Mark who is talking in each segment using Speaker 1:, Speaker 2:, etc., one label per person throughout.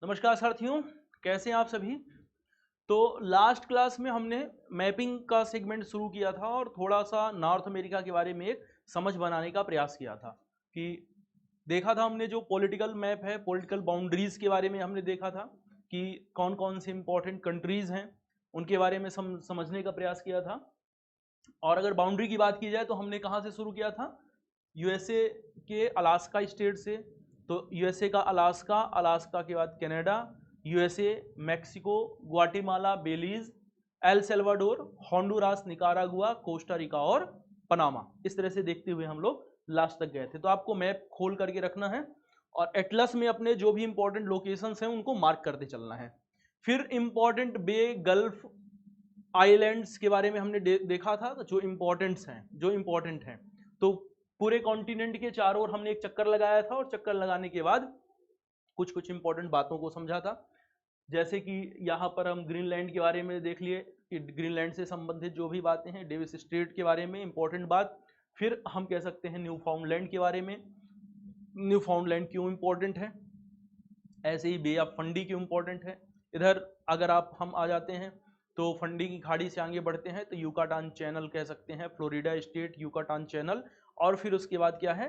Speaker 1: नमस्कार साथियों, कैसे हैं आप सभी। तो लास्ट क्लास में हमने मैपिंग का सेगमेंट शुरू किया था और थोड़ा सा नॉर्थ अमेरिका के बारे में एक समझ बनाने का प्रयास किया था कि देखा था हमने जो पॉलिटिकल मैप है, पॉलिटिकल बाउंड्रीज के बारे में हमने देखा था कि कौन कौन से इंपॉर्टेंट कंट्रीज हैं उनके बारे में समझने का प्रयास किया था। और अगर बाउंड्री की बात की जाए तो हमने कहाँ से शुरू किया था, यूएसए के अलास्का स्टेट से। तो यूएसए का अलास्का, अलास्का के बाद Canada, USA, Mexico, Guatemala, Belize, El Salvador, Honduras, Nicaragua, Costa Rica और पनामा। इस तरह से देखते हुए हम लोग लास्ट तक गए थे। तो आपको मैप खोल करके रखना है और एटलस में अपने जो भी इंपॉर्टेंट लोकेशंस हैं उनको मार्क करते चलना है। फिर इंपॉर्टेंट बे, गल्फ, आइलैंड्स के बारे में हमने देखा था, तो जो इम्पोर्टेंट हैं तो पूरे कॉन्टिनेंट के चारों ओर हमने एक चक्कर लगाया था और चक्कर लगाने के बाद कुछ कुछ इंपॉर्टेंट बातों को समझा था। जैसे कि यहाँ पर हम ग्रीनलैंड के बारे में देख लिए कि ग्रीनलैंड से संबंधित जो भी बातें हैं, डेविस स्ट्रेट के बारे में इंपॉर्टेंट बात। फिर हम कह सकते हैं न्यू फाउंडलैंड के बारे में, न्यू फाउंडलैंड क्यों इंपॉर्टेंट है, ऐसे ही बे ऑफ फंडी क्यों इंपॉर्टेंट है। इधर अगर हम आ जाते हैं तो फंडी की खाड़ी से आगे बढ़ते हैं तो यूकाटान चैनल कह सकते हैं, फ्लोरिडा स्टेट यूकाटान चैनल। और फिर उसके बाद क्या है,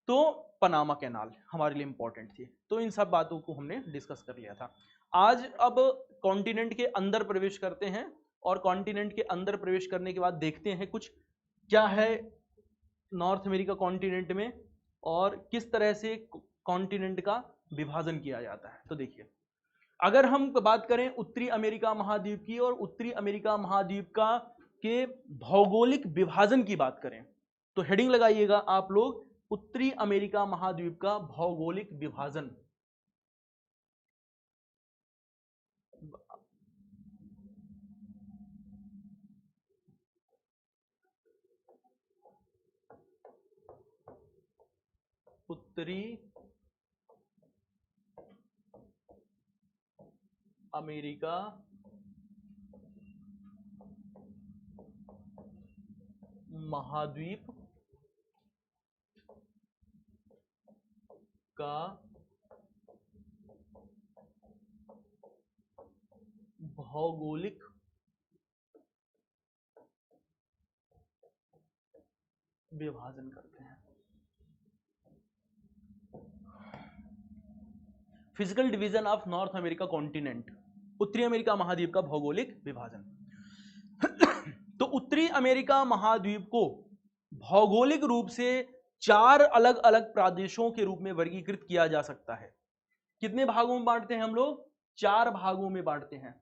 Speaker 1: तो पनामा कैनाल हमारे लिए इंपॉर्टेंट थी। तो इन सब बातों को हमने डिस्कस कर लिया था। आज अब कॉन्टिनेंट के अंदर प्रवेश करते हैं और कॉन्टिनेंट के अंदर प्रवेश करने के बाद देखते हैं कुछ क्या है नॉर्थ अमेरिका कॉन्टिनेंट में और किस तरह से कॉन्टिनेंट का विभाजन किया जाता है। तो देखिए, अगर हम बात करें उत्तरी अमेरिका महाद्वीप की और उत्तरी अमेरिका महाद्वीप का के भौगोलिक विभाजन की बात करें तो हेडिंग लगाइएगा आप लोग, उत्तरी अमेरिका महाद्वीप का भौगोलिक विभाजन। उत्तरी अमेरिका महाद्वीप का भौगोलिक विभाजन करते हैं। Physical division of north America continent, उत्तरी अमेरिका महाद्वीप का भौगोलिक विभाजन। तो उत्तरी अमेरिका महाद्वीप को भौगोलिक रूप से 4 अलग अलग प्रदेशों के रूप में वर्गीकृत किया जा सकता है। कितने भागों में बांटते हैं हम लोग? 4 भागों में बांटते हैं।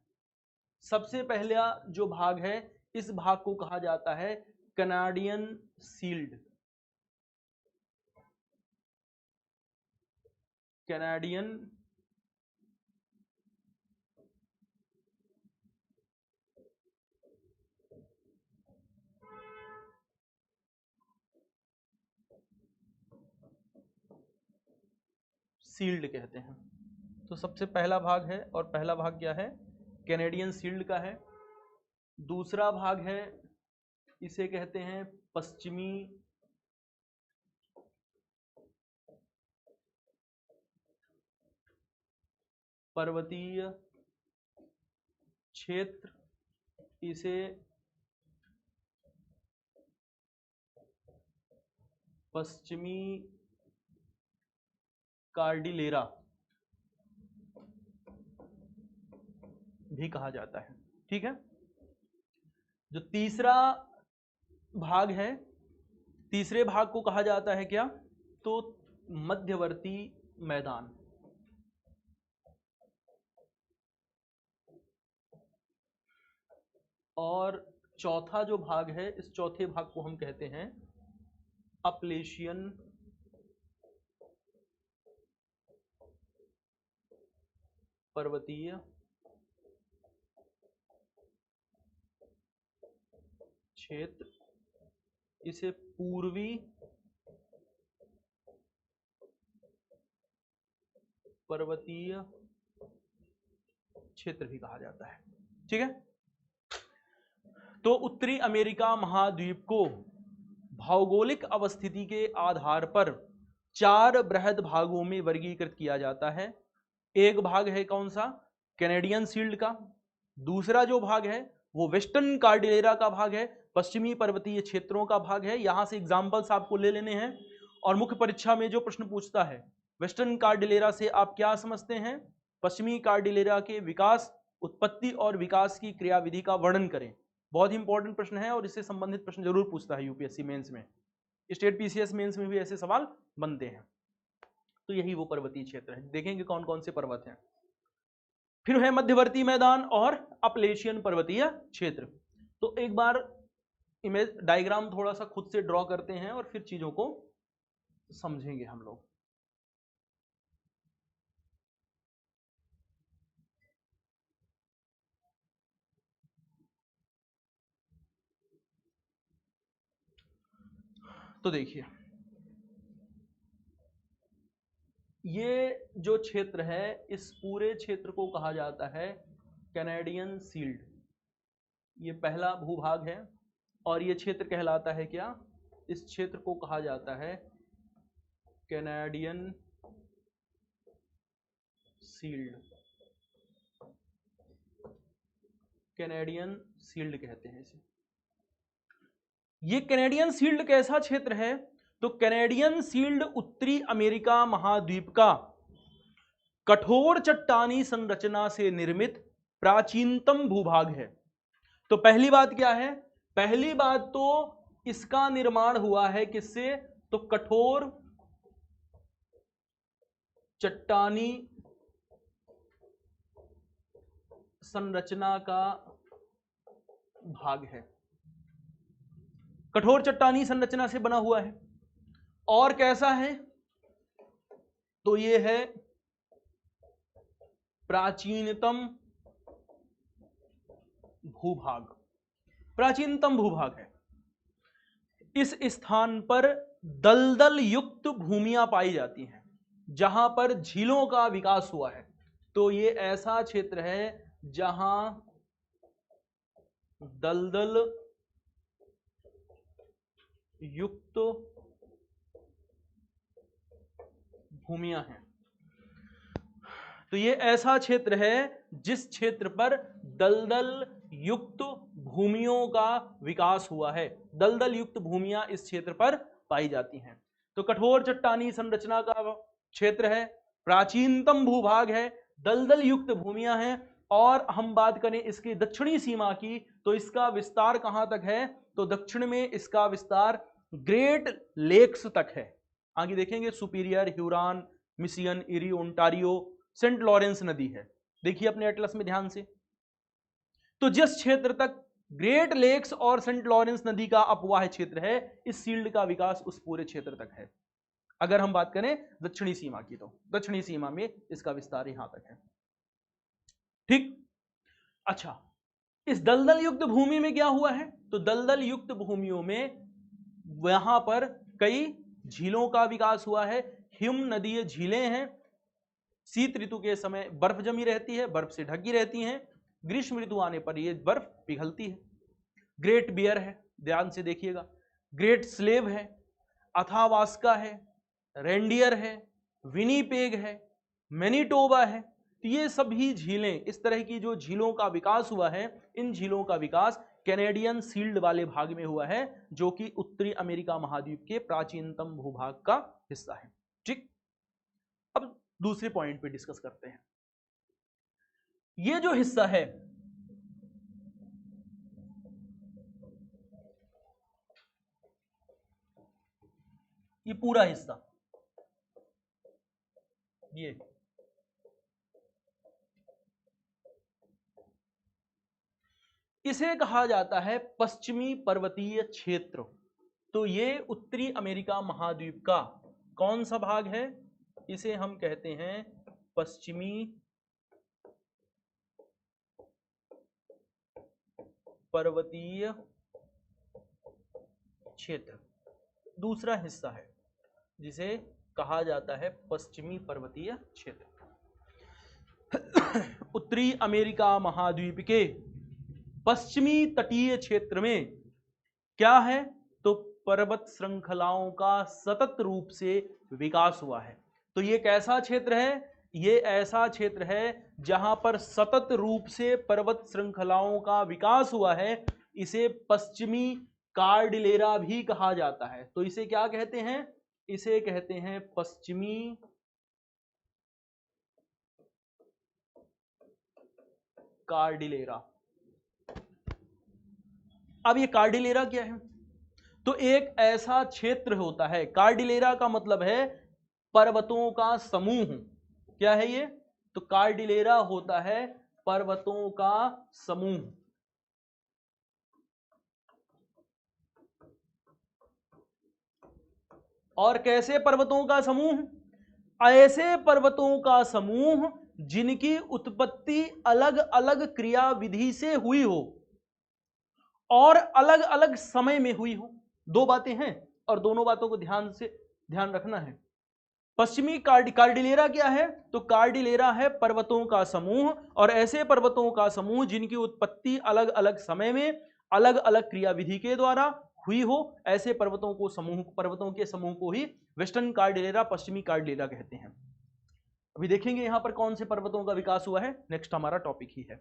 Speaker 1: सबसे पहला जो भाग है, इस भाग को कहा जाता है कनाडियन शील्ड। कैनेडियन शील्ड कहते हैं। तो सबसे पहला भाग है, और पहला भाग क्या है? कैनेडियन शील्ड का है। दूसरा भाग है, इसे कहते हैं पश्चिमी पर्वतीय क्षेत्र, इसे पश्चिमी कार्डिलेरा भी कहा जाता है। ठीक है। जो तीसरा भाग है, तीसरे भाग को कहा जाता है क्या? तो मध्यवर्ती मैदान। और चौथा जो भाग है, इस चौथे भाग को हम कहते हैं अपलेशियन पर्वतीय क्षेत्र, इसे पूर्वी पर्वतीय क्षेत्र भी कहा जाता है। ठीक है। तो उत्तरी अमेरिका महाद्वीप को भौगोलिक अवस्थिति के आधार पर 4 बृहद भागों में वर्गीकृत किया जाता है। एक भाग है कौन सा, कैनेडियन शील्ड का, दूसरा जो भाग है वो वेस्टर्न कार्डिलेरा का भाग है, पश्चिमी पर्वतीय क्षेत्रों का भाग है। यहां से एग्जांपल्स आपको ले लेने हैं और मुख्य परीक्षा में जो प्रश्न पूछता है वेस्टर्न कार्डिलेरा से आप क्या समझते हैं, पश्चिमी कार्डिलेरा के विकास, उत्पत्ति और विकास की क्रियाविधि का वर्णन करें। बहुत ही इंपॉर्टेंट प्रश्न है और इससे संबंधित प्रश्न जरूर पूछता है यूपीएससी मेंस में, स्टेट पीसीएस मेंस में भी ऐसे सवाल बनते हैं। तो यही वो पर्वतीय क्षेत्र है। देखेंगे कौन कौन से पर्वत हैं। फिर है मध्यवर्ती मैदान और अपलेशियन पर्वतीय क्षेत्र। तो एक बार इमेज डायग्राम थोड़ा सा खुद से ड्रॉ करते हैं और फिर चीजों को समझेंगे हम लोग। तो देखिए ये जो क्षेत्र है इस पूरे क्षेत्र को कहा जाता है कैनेडियन शील्ड। ये पहला भूभाग है और ये क्षेत्र कहलाता है क्या, इस क्षेत्र को कहा जाता है कैनेडियन शील्ड। कैनेडियन शील्ड कहते हैं इसे। ये कैनेडियन शील्ड कैसा क्षेत्र है, तो कैनेडियन शील्ड उत्तरी अमेरिका महाद्वीप का कठोर चट्टानी संरचना से निर्मित प्राचीनतम भूभाग है। तो पहली बात क्या है, पहली बात तो इसका निर्माण हुआ है किससे, तो कठोर चट्टानी संरचना का भाग है, कठोर चट्टानी संरचना से बना हुआ है। और कैसा है, तो ये है प्राचीनतम भूभाग, प्राचीनतम भूभाग है। इस स्थान पर दलदल युक्त भूमियां पाई जाती हैं जहां पर झीलों का विकास हुआ है। तो ये ऐसा क्षेत्र है जहां दलदल युक्त भूमियां हैं। तो ये ऐसा क्षेत्र है जिस क्षेत्र पर दलदल युक्त भूमियों का विकास हुआ है। दलदल युक्त भूमियां इस क्षेत्र पर पाई जाती हैं। तो कठोर चट्टानी संरचना का क्षेत्र है, प्राचीनतम भूभाग है, दलदल युक्त भूमियां हैं। और हम बात करें इसकी दक्षिणी सीमा की, तो इसका विस्तार कहां तक है, तो दक्षिण में इसका विस्तार ग्रेट लेक्स तक है। आगे देखेंगे superior, Huron, Michigan, eri, Ontario, Saint Lawrence नदी है। देखिए अपने एटलस में ध्यान से, तो जिस क्षेत्र तक ग्रेट लेक्स और सेंट लॉरेंस नदी का अपवाह क्षेत्र है, इस शील्ड का विकास उस पूरे क्षेत्र तक है। अगर हम बात करें दक्षिणी सीमा की, तो दक्षिणी सीमा में इसका विस्तार यहां तक है। ठीक, अच्छा, इस दलदल युक्त भूमि में क्या हुआ है, तो दलदल युक्त भूमियों में वहां पर कई झीलों का विकास हुआ है। हिम नदीय झीलें हैं, शीत ऋतु के समय बर्फ जमी रहती है, बर्फ से ढकी रहती हैं, ग्रीष्म ऋतु आने पर यह बर्फ पिघलती है। ग्रेट बियर है, ध्यान से देखिएगा, ग्रेट स्लेव है, अथावास्का है, रेंडियर है, विनीपेग है, मैनीटोबा है। तो ये सभी झीलें, इस तरह की जो झीलों का विकास हुआ है, इन झीलों का विकास कैनेडियन शील्ड वाले भाग में हुआ है, जो कि उत्तरी अमेरिका महाद्वीप के प्राचीनतम भूभाग का हिस्सा है। ठीक, अब दूसरे पॉइंट पे डिस्कस करते हैं। ये जो हिस्सा है, ये पूरा हिस्सा, ये इसे कहा जाता है पश्चिमी पर्वतीय क्षेत्र। तो ये उत्तरी अमेरिका महाद्वीप का कौन सा भाग है, इसे हम कहते हैं पश्चिमी पर्वतीय क्षेत्र। दूसरा हिस्सा है जिसे कहा जाता है पश्चिमी पर्वतीय क्षेत्र। उत्तरी अमेरिका महाद्वीप के पश्चिमी तटीय क्षेत्र में क्या है, तो पर्वत श्रृंखलाओं का सतत रूप से विकास हुआ है। तो ये कैसा क्षेत्र है, ये ऐसा क्षेत्र है जहां पर सतत रूप से पर्वत श्रृंखलाओं का विकास हुआ है। इसे पश्चिमी कार्डिलेरा भी कहा जाता है। तो इसे क्या कहते हैं? इसे कहते हैं पश्चिमी कार्डिलेरा। अब ये कार्डिलेरा क्या है? तो एक ऐसा क्षेत्र होता है, कार्डिलेरा का मतलब है पर्वतों का समूह। क्या है ये? तो कार्डिलेरा होता है पर्वतों का समूह। और कैसे पर्वतों का समूह? ऐसे पर्वतों का समूह जिनकी उत्पत्ति अलग अलग क्रियाविधि से हुई हो और अलग अलग समय में हुई हो। दो बातें हैं और दोनों बातों को ध्यान रखना है। पश्चिमी कार्डिलेरा क्या है? तो कार्डिलेरा है पर्वतों का समूह और ऐसे पर्वतों का समूह जिनकी उत्पत्ति अलग अलग समय में अलग अलग क्रियाविधि के द्वारा हुई हो, ऐसे पर्वतों के समूह को ही वेस्टर्न कार्डिलेरा, पश्चिमी कार्डिलेरा कहते हैं। अभी देखेंगे यहां पर कौन से पर्वतों का विकास हुआ है, नेक्स्ट हमारा टॉपिक ही है।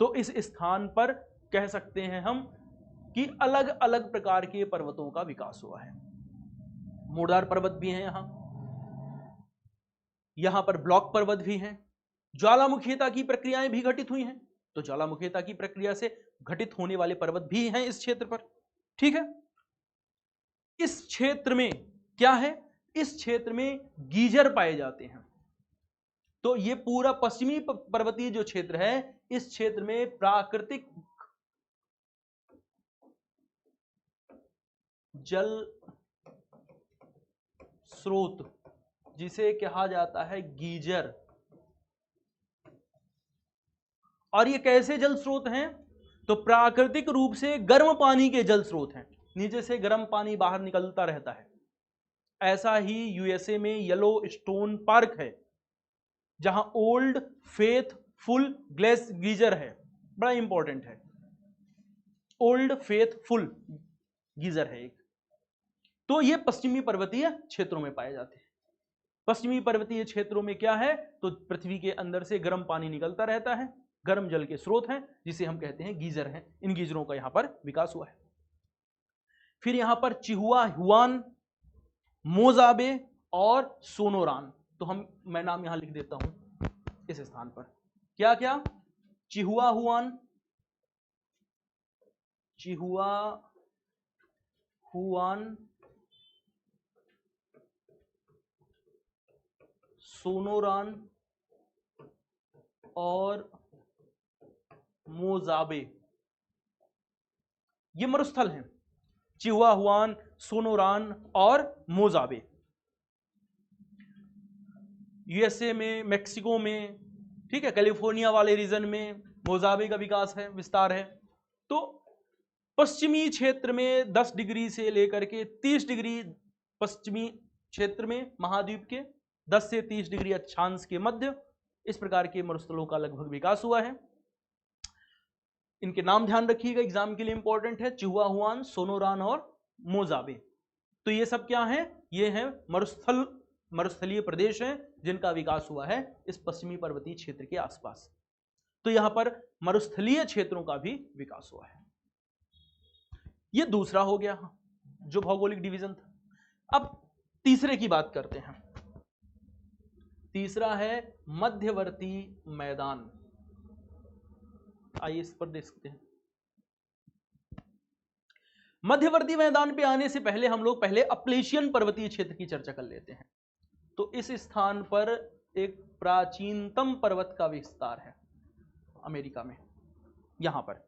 Speaker 1: तो इस स्थान पर कह सकते हैं हम कि अलग अलग प्रकार के पर्वतों का विकास हुआ है। मोड़दार पर्वत भी हैं यहां पर ब्लॉक पर्वत भी हैं। ज्वालामुखीता की प्रक्रियाएं भी घटित हुई हैं, तो ज्वालामुखीता की प्रक्रिया से घटित होने वाले पर्वत भी हैं इस क्षेत्र पर। ठीक है। इस क्षेत्र में क्या है? इस क्षेत्र में गीजर पाए जाते हैं। तो ये पूरा पश्चिमी पर्वतीय जो क्षेत्र है, इस क्षेत्र में प्राकृतिक जल स्रोत, जिसे कहा जाता है गीजर। और ये कैसे जल स्रोत हैं? तो प्राकृतिक रूप से गर्म पानी के जल स्रोत हैं, नीचे से गर्म पानी बाहर निकलता रहता है। ऐसा ही यूएसए में येलो स्टोन पार्क है, जहां ओल्ड फेथफुल ग्लेस गीजर है। बड़ा इंपॉर्टेंट है, ओल्ड फेथफुल गीजर है एक। तो ये पश्चिमी पर्वतीय क्षेत्रों में पाए जाते हैं। पश्चिमी पर्वतीय क्षेत्रों में क्या है? तो पृथ्वी के अंदर से गर्म पानी निकलता रहता है, गर्म जल के स्रोत हैं, जिसे हम कहते हैं गीजर हैं। इन गीजरों का यहां पर विकास हुआ है। फिर यहां पर चिहुआ हुआन, मोजाबे और सोनोरान। तो मैं नाम यहां लिख देता हूं इस स्थान पर। क्या क्या? चिहुआ हुआन, चिहुआ हुआन, सोनोरान और मोजाबे, ये मरुस्थल हैं। चिहुआ हुआन, सोनोरान और मोजाबे यूएसए में, मेक्सिको में, ठीक है, कैलिफोर्निया वाले रीजन में मोजाबे का विकास है, विस्तार है। तो पश्चिमी क्षेत्र में 10 डिग्री से लेकर के 30 डिग्री, पश्चिमी क्षेत्र में महाद्वीप के 10 से 30 डिग्री अक्षांश के मध्य, इस प्रकार के मरुस्थलों का लगभग विकास हुआ है। इनके नाम ध्यान रखिएगा, एग्जाम के लिए इंपॉर्टेंट है, चिहुआ हुआन, सोनोरान और मोजाबे। तो ये सब क्या है? ये है मरुस्थलीय प्रदेश हैं जिनका विकास हुआ है इस पश्चिमी पर्वतीय क्षेत्र के आसपास। तो यहां पर मरुस्थलीय क्षेत्रों का भी विकास हुआ है। ये दूसरा हो गया जो भौगोलिक डिवीजन था। अब तीसरे की बात करते हैं। तीसरा है मध्यवर्ती मैदान। आइए इस पर देखते हैं। मध्यवर्ती मैदान पे आने से पहले हम लोग पहले अपलेशियन पर्वतीय क्षेत्र की चर्चा कर लेते हैं। तो इस स्थान पर एक प्राचीनतम पर्वत का विस्तार है अमेरिका में। यहां पर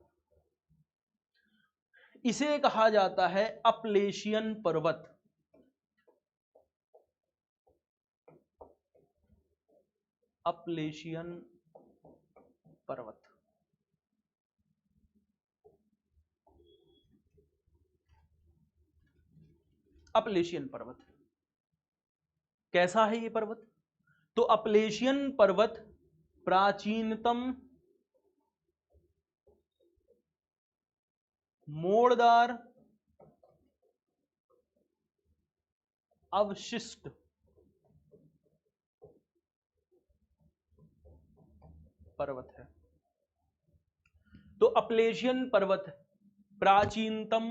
Speaker 1: इसे कहा जाता है अपलेशियन पर्वत। अपलेशियन पर्वत। अपलेशियन पर्वत कैसा है ये पर्वत? तो अपलेशियन पर्वत प्राचीनतम मोड़दार अवशिष्ट पर्वत है। तो अपलेशियन पर्वत प्राचीनतम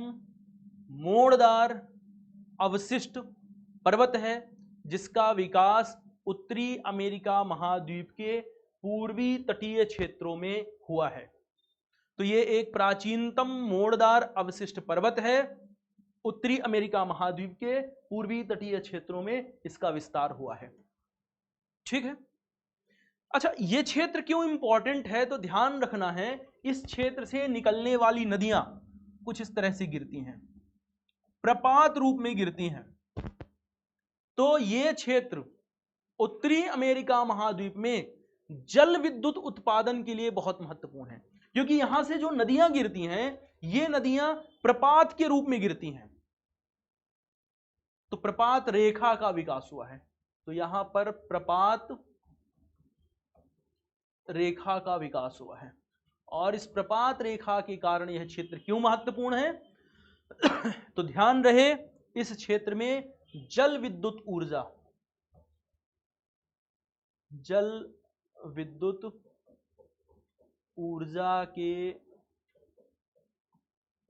Speaker 1: मोड़दार अवशिष्ट पर्वत है जिसका विकास उत्तरी अमेरिका महाद्वीप के पूर्वी तटीय क्षेत्रों में हुआ है। तो ये एक प्राचीनतम मोड़दार अवशिष्ट पर्वत है, उत्तरी अमेरिका महाद्वीप के पूर्वी तटीय क्षेत्रों में इसका विस्तार हुआ है। ठीक है। अच्छा, ये क्षेत्र क्यों इंपॉर्टेंट है? तो ध्यान रखना है, इस क्षेत्र से निकलने वाली नदियां कुछ इस तरह से गिरती हैं, प्रपात रूप में गिरती हैं। तो ये क्षेत्र उत्तरी अमेरिका महाद्वीप में जल विद्युत उत्पादन के लिए बहुत महत्वपूर्ण है, क्योंकि यहां से जो नदियां गिरती हैं ये नदियां प्रपात के रूप में गिरती हैं। तो प्रपात रेखा का विकास हुआ है। तो यहां पर प्रपात रेखा का विकास हुआ है, और इस प्रपात रेखा के कारण यह क्षेत्र क्यों महत्वपूर्ण है? तो ध्यान रहे, इस क्षेत्र में जल विद्युत ऊर्जा के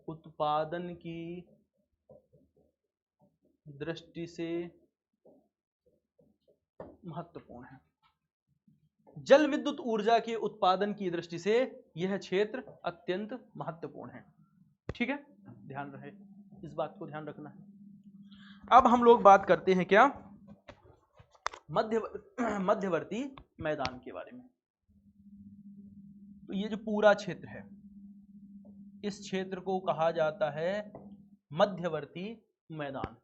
Speaker 1: उत्पादन की दृष्टि से महत्वपूर्ण है। जल विद्युत ऊर्जा के उत्पादन की दृष्टि से यह क्षेत्र अत्यंत महत्वपूर्ण है। ठीक है, ध्यान रहे, इस बात को ध्यान रखना है। अब हम लोग बात करते हैं क्या, मध्यवर्ती मैदान के बारे में। तो ये जो पूरा क्षेत्र है, इस क्षेत्र को कहा जाता है मध्यवर्ती मैदान।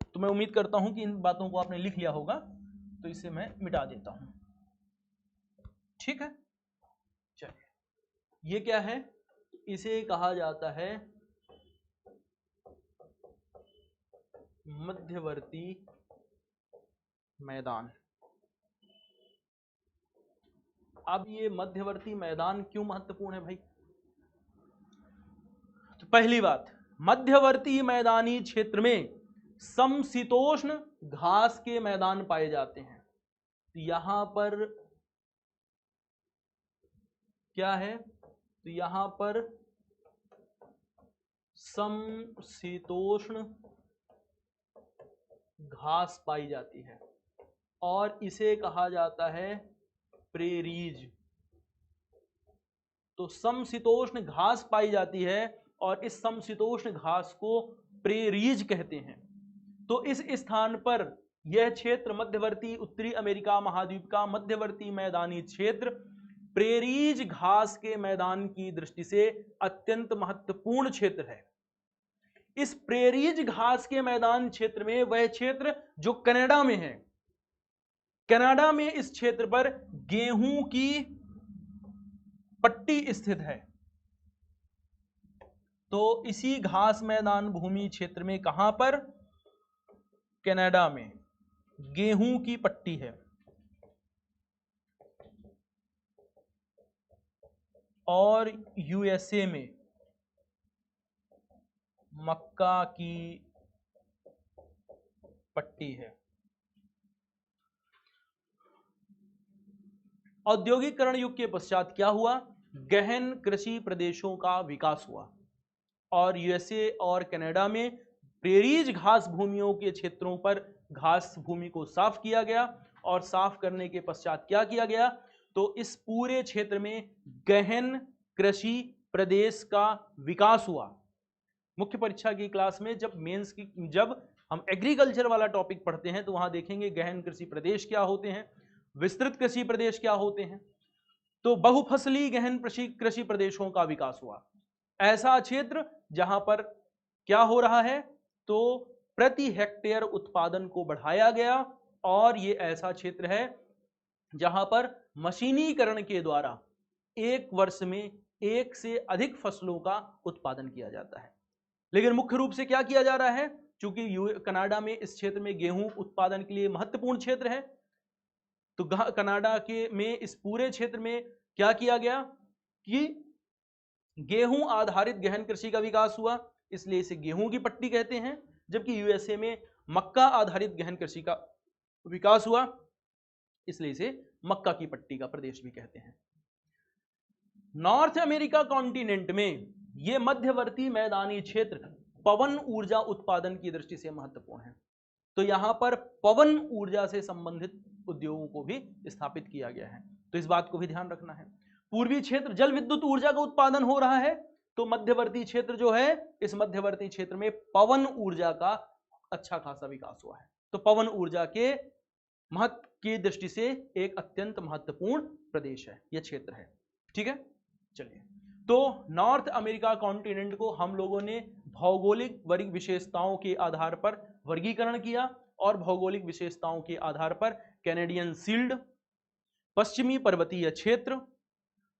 Speaker 1: तो मैं उम्मीद करता हूं कि इन बातों को आपने लिख लिया होगा, तो इसे मैं मिटा देता हूं। ठीक है, चलिए, ये क्या है? इसे कहा जाता है मध्यवर्ती मैदान। अब ये मध्यवर्ती मैदान क्यों महत्वपूर्ण है भाई? तो पहली बात, मध्यवर्ती मैदानी क्षेत्र में समशीतोष्ण घास के मैदान पाए जाते हैं। तो यहां पर क्या है? तो यहां पर समशीतोष्ण घास पाई जाती है, और इसे कहा जाता है प्रेरीज। तो समशीतोष्ण घास पाई जाती है, और इस समशीतोष्ण घास को प्रेरीज कहते हैं। तो इस स्थान पर यह क्षेत्र मध्यवर्ती उत्तरी अमेरिका महाद्वीप का मध्यवर्ती मैदानी क्षेत्र प्रेरीज घास के मैदान की दृष्टि से अत्यंत महत्वपूर्ण क्षेत्र है। इस प्रेरीज घास के मैदान क्षेत्र में वह क्षेत्र जो कनाडा में है, कनाडा में इस क्षेत्र पर गेहूं की पट्टी स्थित है। तो इसी घास मैदान भूमि क्षेत्र में कहां पर? कनाडा में गेहूं की पट्टी है, और यूएसए में मक्का की पट्टी है। औद्योगिकरण युग के पश्चात क्या हुआ? गहन कृषि प्रदेशों का विकास हुआ, और यूएसए और कनाडा में प्रेरीज घास भूमियों के क्षेत्रों पर घास भूमि को साफ किया गया, और साफ करने के पश्चात क्या किया गया? तो इस पूरे क्षेत्र में गहन कृषि प्रदेश का विकास हुआ। मुख्य परीक्षा की क्लास में जब हम एग्रीकल्चर वाला टॉपिक पढ़ते हैं तो वहां देखेंगे गहन कृषि प्रदेश क्या होते हैं, विस्तृत कृषि प्रदेश क्या होते हैं। तो बहुफसली गहन कृषि प्रदेशों का विकास हुआ। ऐसा क्षेत्र जहां पर क्या हो रहा है? तो प्रति हेक्टेयर उत्पादन को बढ़ाया गया, और ये ऐसा क्षेत्र है जहां पर मशीनीकरण के द्वारा एक वर्ष में एक से अधिक फसलों का उत्पादन किया जाता है। लेकिन मुख्य रूप से क्या किया जा रहा है? चूंकि कनाडा में इस क्षेत्र में गेहूं उत्पादन के लिए महत्वपूर्ण क्षेत्र है, तो कनाडा में इस पूरे क्षेत्र में क्या किया गया कि गेहूं आधारित गहन कृषि का विकास हुआ, इसलिए इसे गेहूं की पट्टी कहते हैं। जबकि यूएसए में मक्का आधारित गहन कृषि का विकास हुआ, इसलिए इसे मक्का की पट्टी का प्रदेश भी कहते हैं। नॉर्थ अमेरिका कॉन्टिनेंट में ये मध्यवर्ती मैदानी क्षेत्र पवन ऊर्जा उत्पादन की दृष्टि से महत्वपूर्ण है। तो यहां पर पवन ऊर्जा से संबंधित उद्योगों को भी स्थापित किया गया है, तो इस बात को भी ध्यान रखना है। पूर्वी क्षेत्र जल विद्युत ऊर्जा का उत्पादन हो रहा है, तो मध्यवर्ती क्षेत्र जो है, इस मध्यवर्ती क्षेत्र में पवन ऊर्जा का अच्छा खासा विकास हुआ है। तो पवन ऊर्जा के महत्व की दृष्टि से एक अत्यंत महत्वपूर्ण प्रदेश है, यह क्षेत्र है। ठीक है, चलिए। तो नॉर्थ अमेरिका कॉन्टिनेंट को हम लोगों ने भौगोलिक वर्ग विशेषताओं के आधार पर वर्गीकरण किया, और भौगोलिक विशेषताओं के आधार पर कैनेडियन शील्ड, पश्चिमी पर्वतीय क्षेत्र,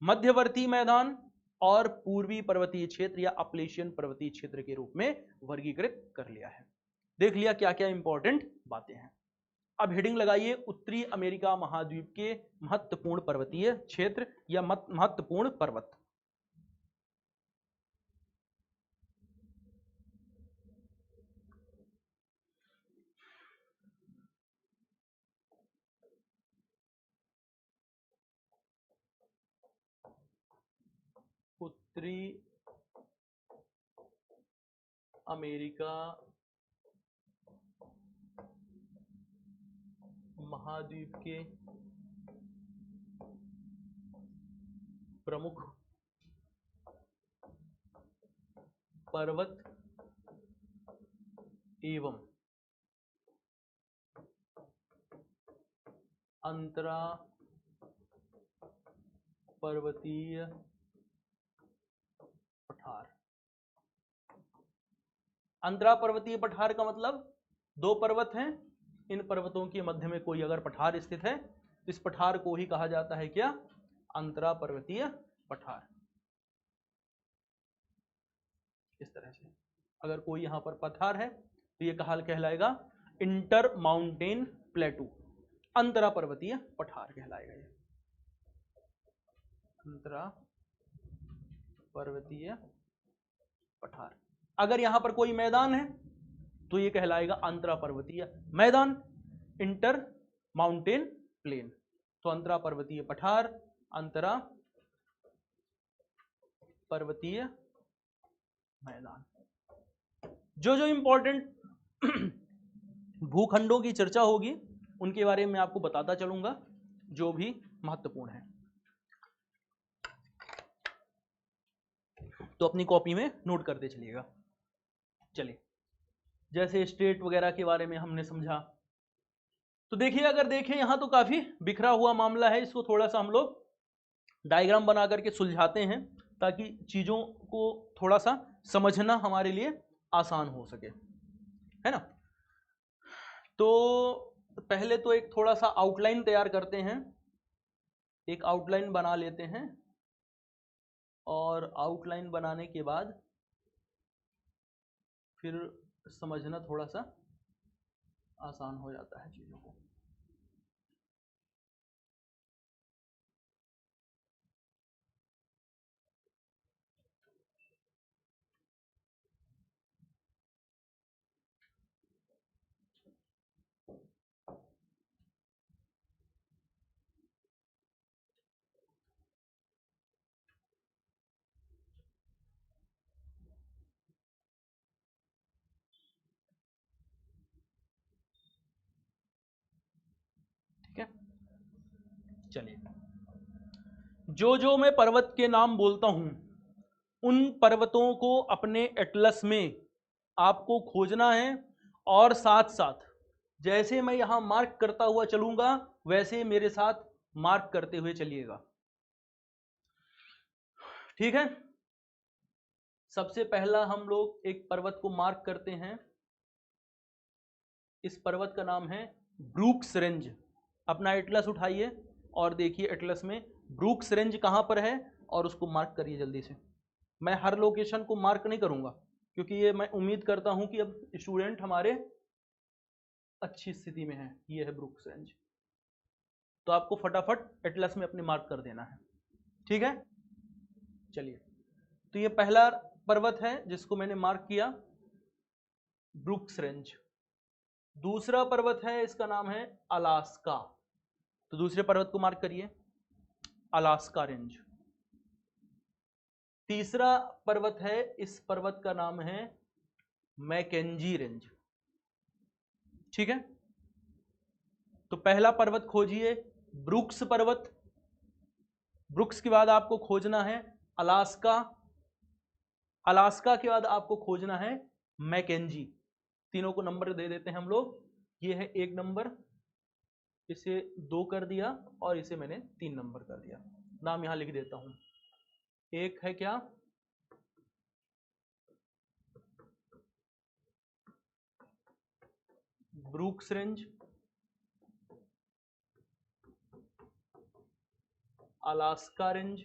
Speaker 1: मध्यवर्ती मैदान और पूर्वी पर्वतीय क्षेत्र या अपलेशियन पर्वतीय क्षेत्र के रूप में वर्गीकृत कर लिया है। देख लिया क्या क्या इंपॉर्टेंट बातें हैं। अब हेडिंग लगाइए, उत्तरी अमेरिका महाद्वीप के महत्वपूर्ण पर्वतीय क्षेत्र या महत्वपूर्ण पर्वत। उत्तरी अमेरिका महाद्वीप के प्रमुख पर्वत एवं अंतरा पर्वतीय पठार। अंतरा पर्वतीय पठार का मतलब दो पर्वत हैं, इन पर्वतों के मध्य में कोई अगर पठार स्थित है, इस पठार को ही कहा जाता है क्या? अंतरा पर्वतीय पठार। इस तरह से अगर कोई यहां पर पठार है तो ये कहलाएगा इंटर माउंटेन प्लेटू, अंतरा पर्वतीय पठार कहलाएगा ये, अंतरा पर्वतीय पठार। अगर यहां पर कोई मैदान है तो ये कहलाएगा अंतरा पर्वतीय मैदान, इंटर माउंटेन प्लेन। तो अंतरा पर्वतीय पठार, अंतरा पर्वतीय मैदान। जो जो इंपॉर्टेंट भूखंडों की चर्चा होगी उनके बारे में आपको बताता चलूंगा, जो भी महत्वपूर्ण है। तो अपनी कॉपी में नोट करते चलिएगा। चलिए, जैसे स्टेट वगैरह के बारे में हमने समझा, तो देखिए, अगर देखें यहां तो काफी बिखरा हुआ मामला है, इसको थोड़ा सा हम लोग डायग्राम बना करके सुलझाते हैं ताकि चीजों को थोड़ा सा समझना हमारे लिए आसान हो सके, है ना। तो पहले तो एक थोड़ा सा आउटलाइन तैयार करते हैं, एक आउटलाइन बना लेते हैं, और आउटलाइन बनाने के बाद फिर समझना थोड़ा सा आसान हो जाता है चीजों को। ठीक है, चलिए, जो मैं पर्वत के नाम बोलता हूं उन पर्वतों को अपने एटलस में आपको खोजना है, और साथ साथ जैसे मैं यहां मार्क करता हुआ चलूंगा वैसे मेरे साथ मार्क करते हुए चलिएगा। ठीक है, सबसे पहला हम लोग एक पर्वत को मार्क करते हैं, इस पर्वत का नाम है ब्रूक्स रेंज। अपना एटलस उठाइए और देखिए एटलस में ब्रूक्स रेंज कहां पर है, और उसको मार्क करिए जल्दी से। मैं हर लोकेशन को मार्क नहीं करूंगा क्योंकि ये मैं उम्मीद करता हूं कि अब स्टूडेंट हमारे अच्छी स्थिति में है। ये है ब्रूक्स रेंज, तो आपको फटाफट एटलस में अपने मार्क कर देना है। ठीक है, चलिए, तो ये पहला पर्वत है जिसको मैंने मार्क किया, ब्रूक्स रेंज। दूसरा पर्वत है, इसका नाम है अलास्का, तो दूसरे पर्वत को मार्क करिए, अलास्का रेंज। तीसरा पर्वत है, इस पर्वत का नाम है मैकेंजी रेंज। ठीक है, तो पहला पर्वत खोजिए ब्रुक्स पर्वत। ब्रुक्स के बाद आपको खोजना है अलास्का। अलास्का के बाद आपको खोजना है मैकेंजी। तीनों को नंबर दे देते हैं हम लोग। ये है 1 नंबर, इसे 2 कर दिया और इसे मैंने 3 नंबर कर दिया। नाम यहां लिख देता हूं। एक है क्या, ब्रुक्स रेंज, अलास्का रेंज,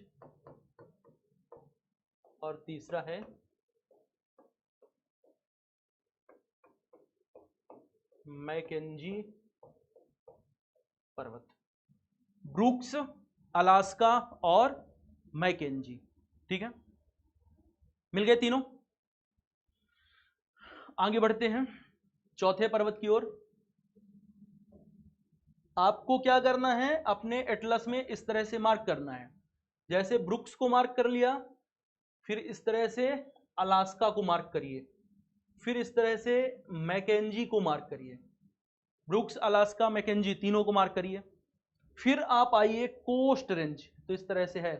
Speaker 1: और तीसरा है मैकेंजी पर्वत। ब्रुक्स, अलास्का और मैकेंजी। ठीक है, मिल गए तीनों। आगे बढ़ते हैं चौथे पर्वत की ओर। आपको क्या करना है, अपने एटलस में इस तरह से मार्क करना है। जैसे ब्रुक्स को मार्क कर लिया, फिर इस तरह से अलास्का को मार्क करिए, फिर इस तरह से मैकेंजी को मार्क करिए। ब्रुक्स, अलास्का, मैकेंजी तीनों को मार्क करिए। फिर आप आइए कोस्ट रेंज। तो इस तरह से है।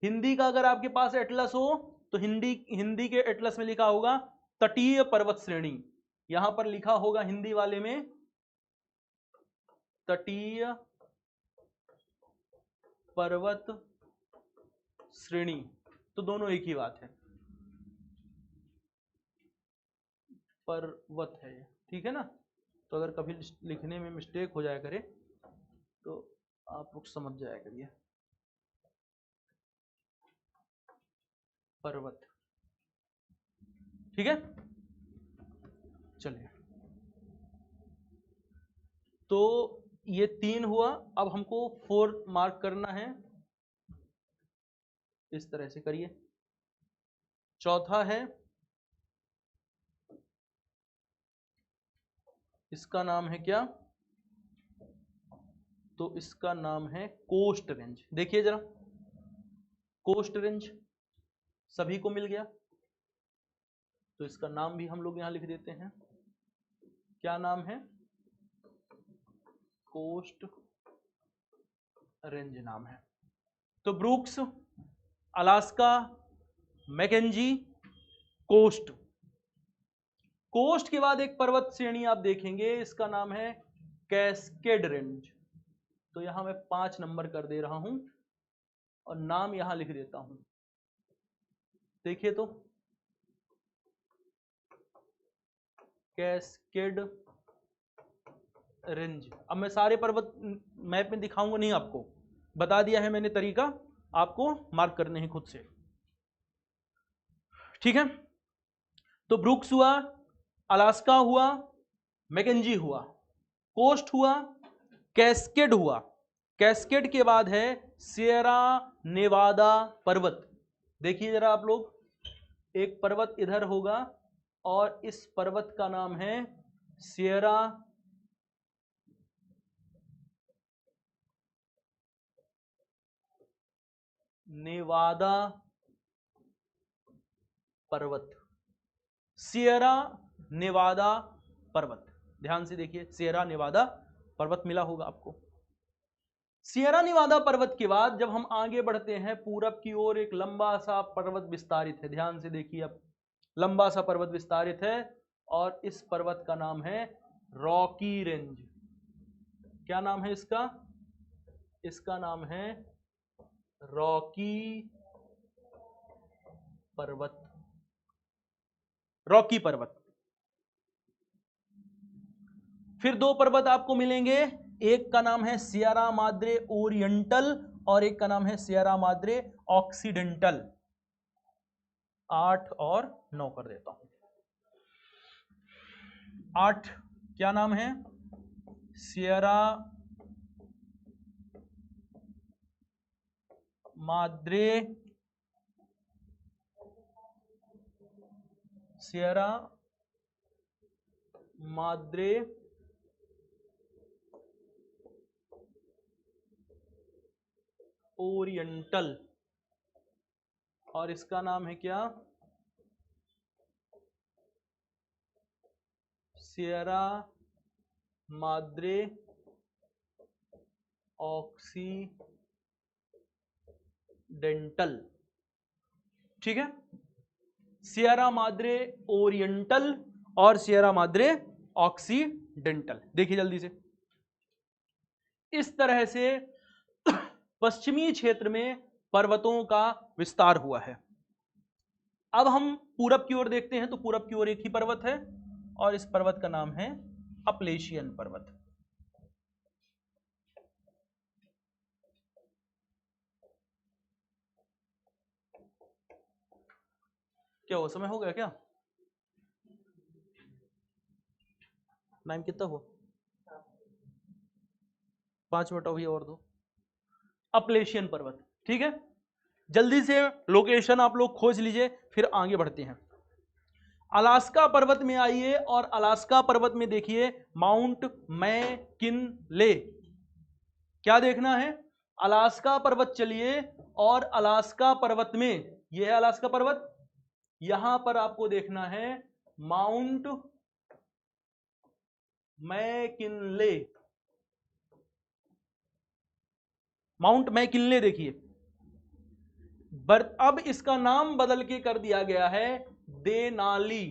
Speaker 1: हिंदी का अगर आपके पास एटलस हो तो हिंदी के एटलस में लिखा होगा तटीय पर्वत श्रेणी। यहां पर लिखा होगा हिंदी वाले में तटीय पर्वत श्रेणी। तो दोनों एक ही बात है, पर्वत है। ठीक है ना। तो अगर कभी लिखने में मिस्टेक हो जाया करे तो आप लोग समझ जाया करिए। पर्वत। ठीक है, चलिए। तो ये 3 हुआ। अब हमको 4 मार्क करना है। इस तरह से करिए। चौथा है, इसका नाम है क्या, तो इसका नाम है कोस्ट रेंज। देखिए जरा, कोस्ट रेंज सभी को मिल गया। तो इसका नाम भी हम लोग यहां लिख देते हैं। क्या नाम है, कोस्ट रेंज नाम है। तो Brooks, Alaska, Mackenzie, coast. Coast के बाद एक पर्वत श्रेणी आप देखेंगे, इसका नाम है कैस्केड रेंज। तो यहां मैं 5 नंबर कर दे रहा हूं और नाम यहां लिख देता हूं। देखिए तो, कैस्केड रेंज। अब मैं सारे पर्वत मैप में दिखाऊंगा नहीं, आपको बता दिया है मैंने तरीका, आपको मार्क करने हैं खुद से। ठीक है, तो ब्रुक्स हुआ, अलास्का हुआ, मैकेंजी हुआ, कोस्ट हुआ, कैस्केड हुआ। कैस्केड के बाद है सियरा नेवादा पर्वत। देखिए जरा आप लोग, एक पर्वत इधर होगा और इस पर्वत का नाम है सियरा नेवादा पर्वत। सियरा नेवादा पर्वत, ध्यान से देखिए, सियरा नेवादा पर्वत मिला होगा आपको। सियरा नेवादा पर्वत के बाद जब हम आगे बढ़ते हैं पूरब की ओर, एक लंबा सा पर्वत विस्तारित है। ध्यान से देखिए, अब लंबा सा पर्वत विस्तारित है और इस पर्वत का नाम है रॉकी रेंज। क्या नाम है इसका, इसका नाम है रॉकी पर्वत। रॉकी पर्वत। फिर 2 पर्वत आपको मिलेंगे, एक का नाम है सियरा माद्रे ओरिएंटल और एक का नाम है सियरा माद्रे ऑक्सीडेंटल। 8 और 9 कर देता हूं। 8 क्या नाम है, Sierra Madre, Sierra Madre oriental और इसका नाम है क्या, सियरा माद्रे ऑक्सीडेंटल। ठीक है, सियरा माद्रे ओरिएंटल और सियरा माद्रे ऑक्सीडेंटल। देखिए जल्दी से, इस तरह से पश्चिमी क्षेत्र में पर्वतों का विस्तार हुआ है। अब हम पूरब की ओर देखते हैं, तो पूरब की ओर एक ही पर्वत है और इस पर्वत का नाम है अपलेशियन पर्वत। क्या वो समय हो गया क्या? टाइम कितना हुआ? 5 मिनट अभी और दो। अपलेशियन पर्वत, ठीक है, जल्दी से लोकेशन आप लोग खोज लीजिए, फिर आगे बढ़ते हैं। अलास्का पर्वत में आइए और अलास्का पर्वत में देखिए माउंट मैकिनले। क्या देखना है? अलास्का पर्वत चलिए और अलास्का पर्वत में, यह है अलास्का पर्वत, यहां पर आपको देखना है माउंट मैकिनले। माउंट मैकिनले देखिए, अब इसका नाम बदल के कर दिया गया है देनाली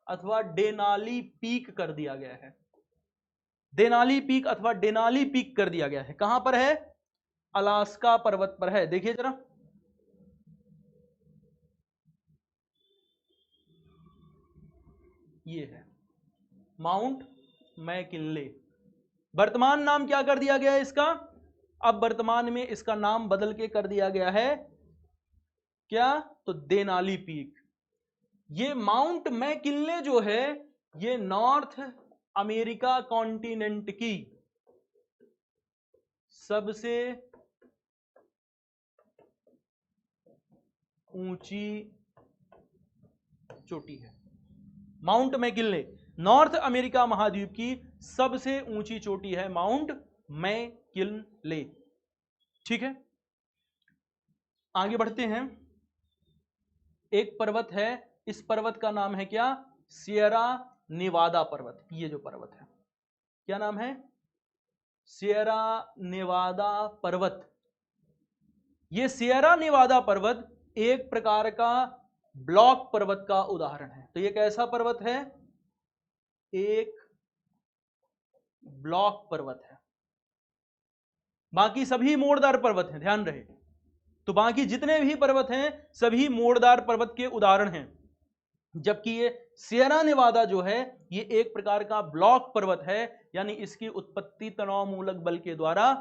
Speaker 1: अथवा डेनाली पीक कर दिया गया है। देनाली पीक अथवा डेनाली पीक कर दिया गया है। कहां पर है? अलास्का पर्वत पर है। देखिए जरा, ये है माउंट मैकिनले। वर्तमान नाम क्या कर दिया गया है इसका? अब वर्तमान में इसका नाम बदल के कर दिया गया है क्या? तो देनाली पीक। ये माउंट मैकिनले जो है, ये नॉर्थ अमेरिका कॉन्टिनेंट की सबसे ऊंची चोटी है। माउंट मैकिनले नॉर्थ अमेरिका महाद्वीप की सबसे ऊंची चोटी है, माउंट मैकिनले। ठीक है, आगे बढ़ते हैं। एक पर्वत है, इस पर्वत का नाम है क्या? सियरा नेवादा पर्वत। ये जो पर्वत है, क्या नाम है? सियरा नेवादा पर्वत। ये सियरा नेवादा पर्वत एक प्रकार का ब्लॉक पर्वत का उदाहरण है। तो ये कैसा पर्वत है? एक ब्लॉक पर्वत है। बाकी सभी मोड़दार पर्वत हैं, ध्यान रहे। तो बाकी जितने भी पर्वत हैं सभी मोड़दार पर्वत के उदाहरण हैं, जबकि ये सियरा नेवादा जो है ये एक प्रकार का ब्लॉक पर्वत है, यानी इसकी उत्पत्ति तनाव मूलक बल के द्वारा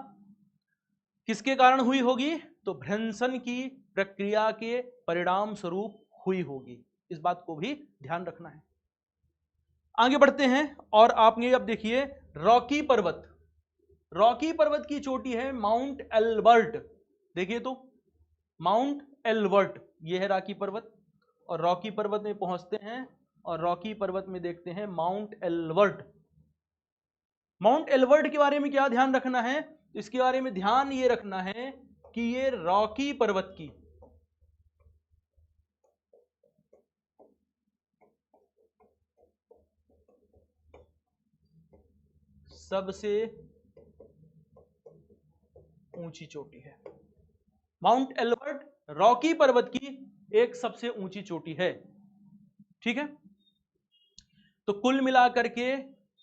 Speaker 1: किसके कारण हुई होगी? तो भ्रंशन की प्रक्रिया के परिणाम स्वरूप हुई होगी। इस बात को भी ध्यान रखना है। आगे बढ़ते हैं और आपने अब देखिए रॉकी पर्वत। रॉकी पर्वत की चोटी है माउंट एल्बर्ट। देखिए तो माउंट एल्बर्ट, यह है रॉकी पर्वत, और रॉकी पर्वत में पहुंचते हैं और रॉकी पर्वत में देखते हैं माउंट एल्बर्ट। माउंट एल्बर्ट के बारे में क्या ध्यान रखना है? इसके बारे में ध्यान ये रखना है कि ये रॉकी पर्वत की सबसे ऊंची चोटी है। माउंट एल्बर्ट रॉकी पर्वत की एक सबसे ऊंची चोटी है। ठीक है, तो कुल मिलाकर के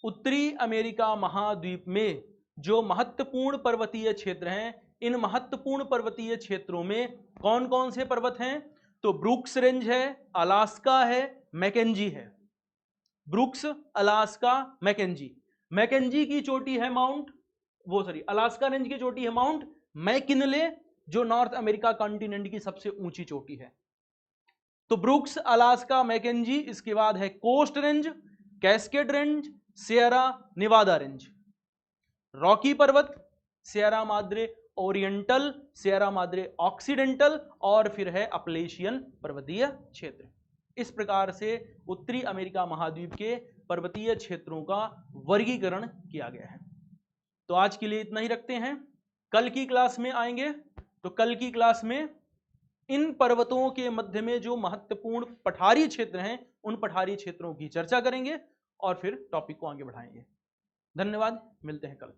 Speaker 1: उत्तरी अमेरिका महाद्वीप में जो महत्वपूर्ण पर्वतीय क्षेत्र हैं, इन महत्वपूर्ण पर्वतीय क्षेत्रों में कौन कौन से पर्वत हैं? तो ब्रुक्स रेंज है, अलास्का है, मैकेंजी है। Brooks, Alaska, Mackenzie. मैकेंजी की चोटी है अलास्का रेंज की चोटी है माउंट मैकिनले, जो नॉर्थ अमेरिका कॉन्टिनेंट की सबसे ऊंची चोटी है। तो ब्रुक्स, अलास्का, मैकेंजी, इसके बाद है coast range, Cascade range, Sierra Nevada range. Rocky पर्वत, Sierra Madre Oriental, Sierra Madre Occidental, और फिर है अपलेशियन पर्वतीय क्षेत्र। इस प्रकार से उत्तरी अमेरिका महाद्वीप के पर्वतीय क्षेत्रों का वर्गीकरण किया गया है। तो आज के लिए इतना ही रखते हैं। कल की क्लास में आएंगे, तो कल की क्लास में इन पर्वतों के मध्य में जो महत्वपूर्ण पठारी क्षेत्र हैं उन पठारी क्षेत्रों की चर्चा करेंगे और फिर टॉपिक को आगे बढ़ाएंगे। धन्यवाद, मिलते हैं कल।